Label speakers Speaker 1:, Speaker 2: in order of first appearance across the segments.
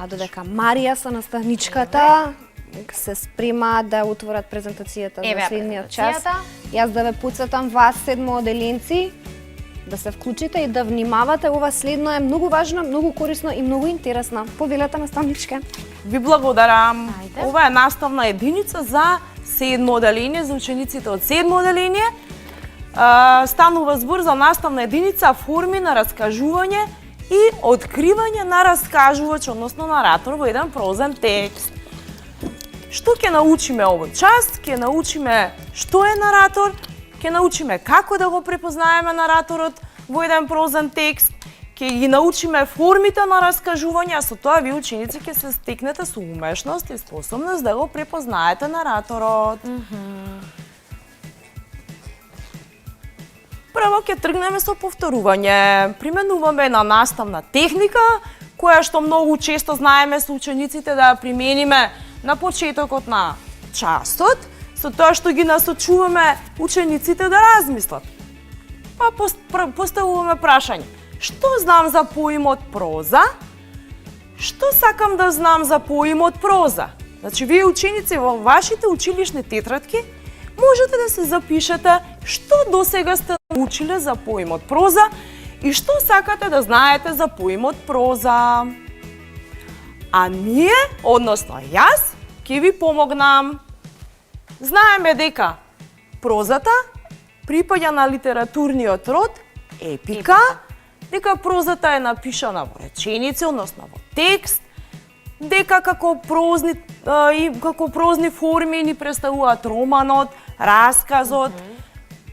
Speaker 1: додека Марија со наставничката се спрема да отворат презентацијата за следниот час. Јас да ве потсетам вас седмооделенци да се вклучите и да внимавате. Ова следно е многу важно, многу корисно и многу интересно. Повелете, наставничке.
Speaker 2: Ви благодарам. Ова е наставна единица за седмо оделение, за учениците од седмо оделение. Станува збор за наставна единица форми на раскажување и откривање на раскажувач, односно наратор во еден прозен текст. Што ќе научиме овој час? Ќе научиме што е наратор, ќе научиме како да го препознаеме нараторот во еден прозен текст, ќе ги научиме формите на раскажување, а со тоа ви ученици ќе се стекнете со умешност и способност да го препознаете нараторот. Прво ќе тргнеме со повторување. Применуваме една наставна техника, која што многу често знаеме со учениците да ја примениме на почетокот на часот, со тоа што ги насочуваме учениците да размислат. Па поставуваме прашање. Што знам за поимот проза? Што сакам да знам за поимот проза? Значи, вие ученици во вашите училишни тетрадки можете да се запишете што досега сте научиле за поимот проза и што сакате да знаете за поимот проза. А ние, односно јас, ќе ви помогнам. Знаеме дека прозата припаѓа на литературниот род епика, дека прозата е напишана во реченици, односно во текст, дека како прозни форми ни представуваат романот, расказот,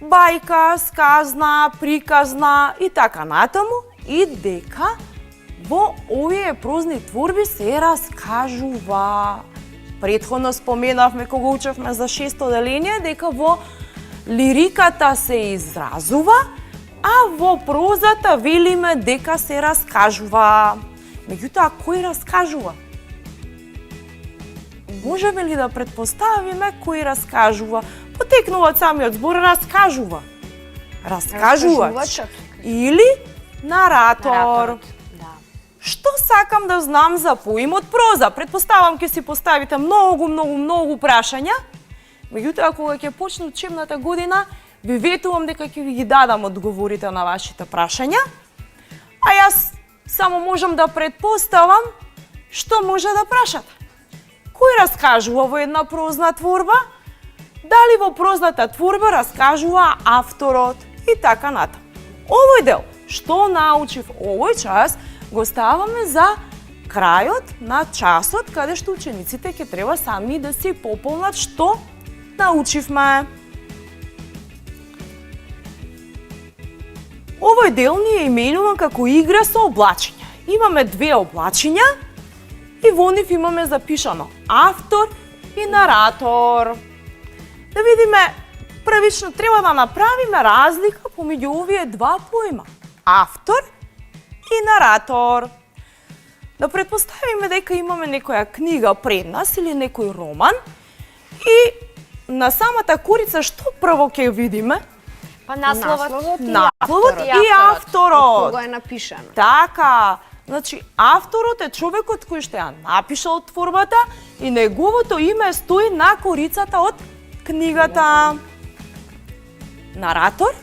Speaker 2: бајка, сказна, приказна и така натаму, и дека во овие прозни творби се раскажува. Претходно споменавме кога учевме за шесто оделение дека во лириката се изразува, а во прозата велиме дека се раскажува. Меѓутоа, кој раскажува? Можеме ли да предпоставиме кој раскажува? Потекнува од самиот збор раскажува. Раскажувач или наратор. Што сакам да знам за поимот проза? Предпоставам ќе си поставите многу прашања. Меѓутоа, кога ќе почне учебната година, ви ветувам дека ќе ви ги дадам одговорите на вашите прашања. А јас само можам да предпоставам што може да прашате. Кој раскажува во една прозна творба? Дали во прозната творба раскажува авторот и така натаму. Овој дел, што научив овој час, го ставаме за крајот на часот, каде што учениците ќе треба сами да си пополнат што научивме. Овој дел ни е именуван како игра со облачиња. Имаме две облачиња и во нив имаме запишано автор и наратор. Да видиме, првично треба да направиме разлика помеѓу овие два поима. Автор и наратор. Да предпоставиме дека имаме некоја книга пред нас или некој роман и на самата корица што прво ќе видиме?
Speaker 1: Па насловот
Speaker 2: и авторот.
Speaker 1: Кога е напишано.
Speaker 2: Така, значи авторот е човекот кој што ја напишал творбата и неговото име стои на корицата од книгата. Наратор,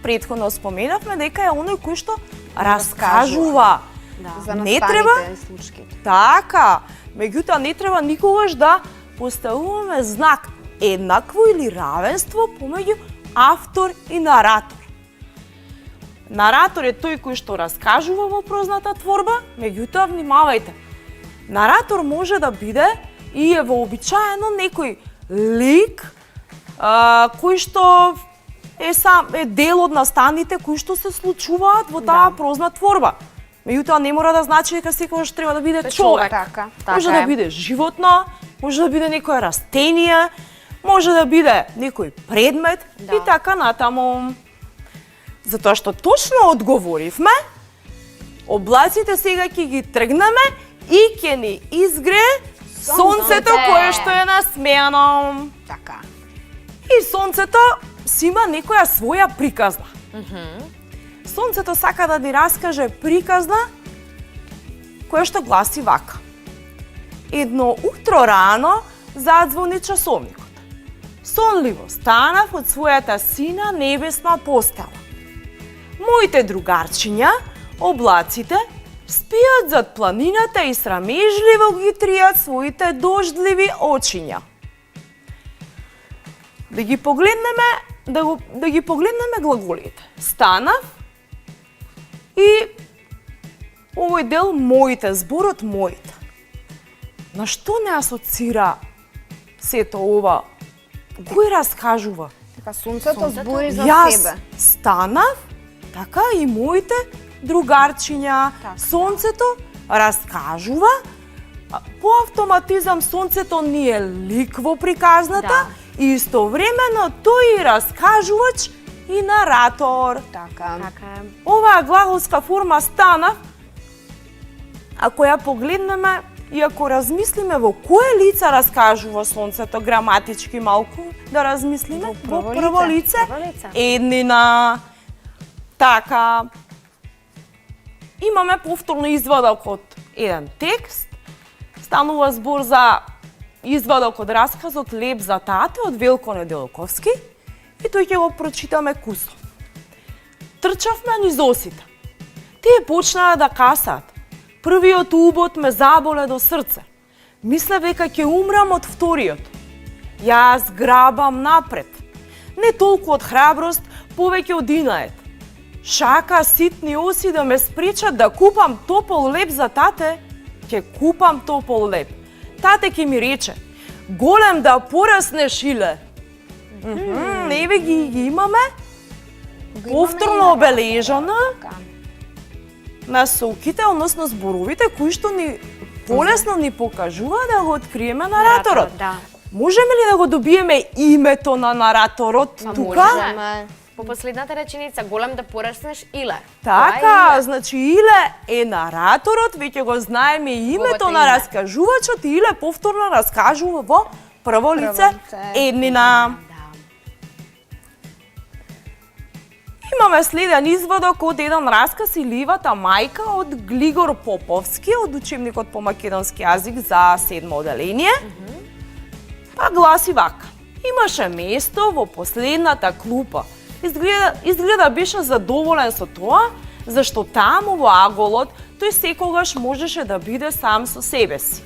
Speaker 2: претходно споменавме дека е оној кој што раскажува.
Speaker 1: За
Speaker 2: не треба
Speaker 1: случките.
Speaker 2: Така, меѓутоа не треба никогаш да поставуваме знак еднакво или равенство помеѓу автор и наратор. Наратор е тој кој што раскажува во прозната творба, меѓутоа внимавајте. Наратор може да биде и е вообичаено некој лик кој што е дел од настаните кои што се случуваат во таа прозна творба. Меѓутоа не мора да значи дека секогаш треба да биде човек. Може да биде животно, може да биде некое растение, може да биде некој предмет и така натаму. Затоа што точно одговоривме, облаците сега ќе ги тргнеме и ќе ни изгрее сонцето кое што е насмеано.
Speaker 1: Така.
Speaker 2: И сонцето си има некоја своја приказна. Сонцето сака да ни раскаже приказна која што гласи вака. Едно утро рано задзвони часовникот. Сонливо станав од својата сина небесна постела. Моите другарчиња, облаците, спијат зад планината и срамежливо ги тријат своите дождливи очиња. Да ги погледнеме глаголите. Станав и овој дел моите, зборот моите. На што не асоцира сето ова? Кој раскажува?
Speaker 1: Така сонцето збори за
Speaker 2: Јас
Speaker 1: себе.
Speaker 2: станав, така и моите другарчиња. Сонцето раскажува, по автоматизам сонцето ни е лик во приказната и истовремено тој и раскажувач и наратор.
Speaker 1: Така.
Speaker 2: Оваа глаголска форма станав, ако ја погледнеме и ако размислиме во кое лице раскажува сонцето, граматички малку да размислиме, во прво лице, еднина. Така, имаме повторно извадок од еден текст, станува збор за извадок од расказот Леп за тате од Велко Неделковски и тој ќе го прочитаме кусо. Трчавме низ осите. Тие почнаа да касаат. Првиот убот ме заболе до срце. Мислев дека ќе умрам од вториот. Јас грабам напред. Не толку од храброст, повеќе од инает. Шака ситни оси да ме спречат да купам топол леп за тате, ќе купам топол леп. Тате ќе ми рече, голем да пораснеш иле. Еве ги имаме повторно обележано насоките, односно зборовите, кои што ни полесно ни покажува да го откриеме нараторот. Можеме ли да го добиеме името на нараторот тука?
Speaker 1: Можеме.
Speaker 3: По последната реченица, голем да пораснеш Иле.
Speaker 2: Така, значи Иле е нараторот, веќе го знаеме името на раскажувачот, Иле повторно раскажува во прво лице еднина. Имаме следен изводок од еден расказ Иливата мајка од Глигор Поповски од учебникот по македонски јазик за 7 оделение. Па гласи вака. Имаше место во последната клупа. Изгледа беше задоволен со тоа, зашто таму во аголот тој секогаш можеше да биде сам со себе си.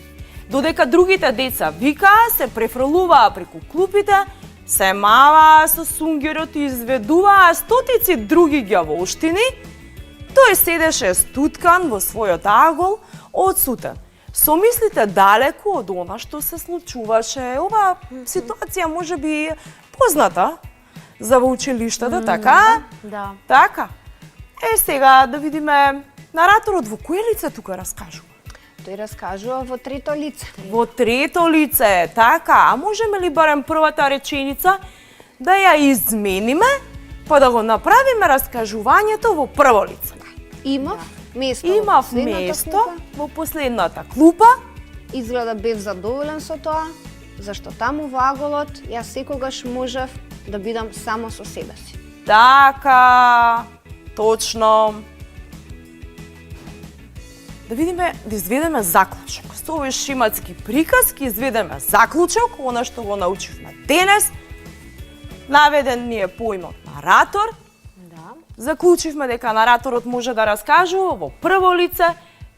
Speaker 2: Додека другите деца викаа, се префрлуваа преку клупите, се маваа со сунгерот и изведуваа стотици други ѓаволштини, тој седеше стуткан во својот агол, одсутен. Со мислите далеку од она што се случуваше. Ова ситуација може би позната за во училиштата, така?
Speaker 3: Да.
Speaker 2: Така. Сега да видиме нараторот во кое лице тука раскажува?
Speaker 1: Тој раскажува во трето лице.
Speaker 2: Во трето лице, така. А можеме ли барем првата реченица да ја измениме, па да го направиме раскажувањето во прво лице?
Speaker 1: Имав место
Speaker 2: Имав место во последната клупа.
Speaker 1: Изгледа бев задоволен со тоа, зашто таму во аголот јас секогаш можев да бидам само со себе си.
Speaker 2: Така, точно. Да видиме, да изведеме заклучок. Со овој шиматски приказ ќе изведеме заклучок, она што го научивме денес. Наведен ни е поимот наратор.
Speaker 3: Да.
Speaker 2: Заклучивме дека нараторот може да раскажува во прво лице,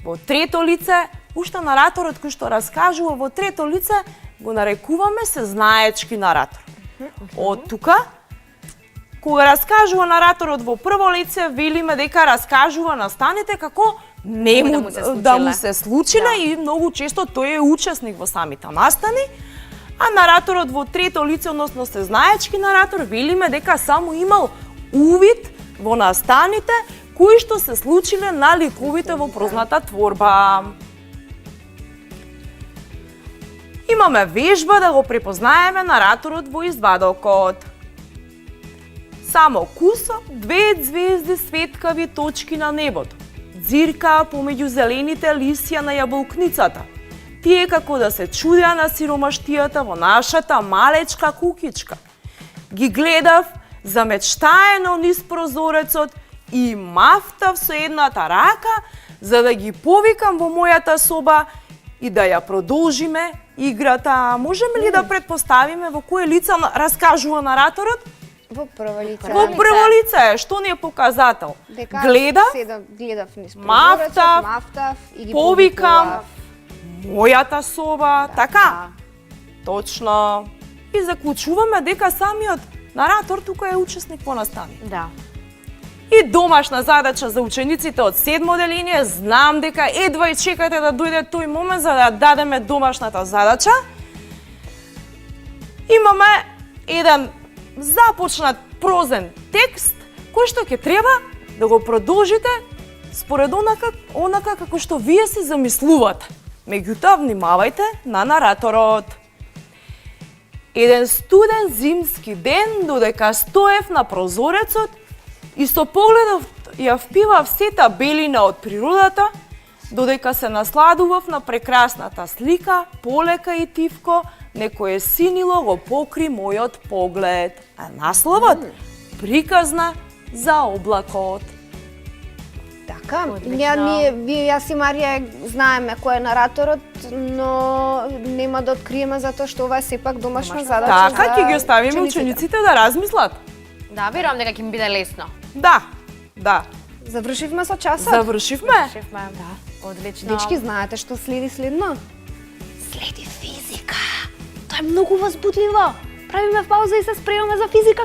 Speaker 2: во трето лице. Уште нараторот кој што раскажува во трето лице го нарекуваме сезнаечки наратор. Од тука, кога раскажува нараторот во прво лице, велиме дека раскажува настаните како нему да му се случиле и многу често тој е учесник во самите настани, а нараторот во трето лице, односно сезнаечки наратор, велиме дека само имал увид во настаните кои што се случиле на ликовите во прозната творба. Имаме вежба да го препознаеме нараторот во извадокот. Само кусо, 2 звезди светкави точки на небото. Дзиркаа помеѓу зелените лисја на јаболкницата. Тие како да се чудеа на сиромаштијата во нашата малечка кукичка. Ги гледав замечтаено низ прозорецот и мафтав со едната рака за да ги повикам во мојата соба и да ја продолжиме играта. Можеме ли да предпоставиме во кое лице раскажува нараторот?
Speaker 1: Во прво лице.
Speaker 2: Во прво лице, што ни е показател? Гледа,
Speaker 1: гледав низ
Speaker 2: мафтав,
Speaker 1: мафтав и ги
Speaker 2: повикам, мојата соба, така? Точно. И заклучуваме дека самиот наратор тука е учесник во настани.
Speaker 3: Да.
Speaker 2: И домашна задача за учениците од 7 одделение, знам дека едва и чекате да дојде тој момент за да дадеме домашната задача. Имаме еден започнат прозен текст кој што ќе треба да го продолжите според онака како што вие си замислувате. Меѓутоа, внимавајте на нараторот. Еден студен зимски ден, додека стоев на прозорецот и со погледов ја впивав сета белина од природата, додека се насладував на прекрасната слика, полека и тивко, некое синило го покри мојот поглед. А насловот приказна за облакот.
Speaker 1: Така, јас и Марија знаеме кој е нараторот, но нема да откриеме затоа што ова е сепак домашна задача.
Speaker 2: Така, ќе ги оставиме учениците да размислат.
Speaker 3: Да, верувам дека ќе им биде лесно.
Speaker 2: Да.
Speaker 1: Завршивме со часот?
Speaker 2: Завршивме?
Speaker 3: Да. Одлично.
Speaker 1: Дечки, знаете што следи следно? Следи физика. Тоа е многу возбудливо. Правиме пауза и се спремаме за физика.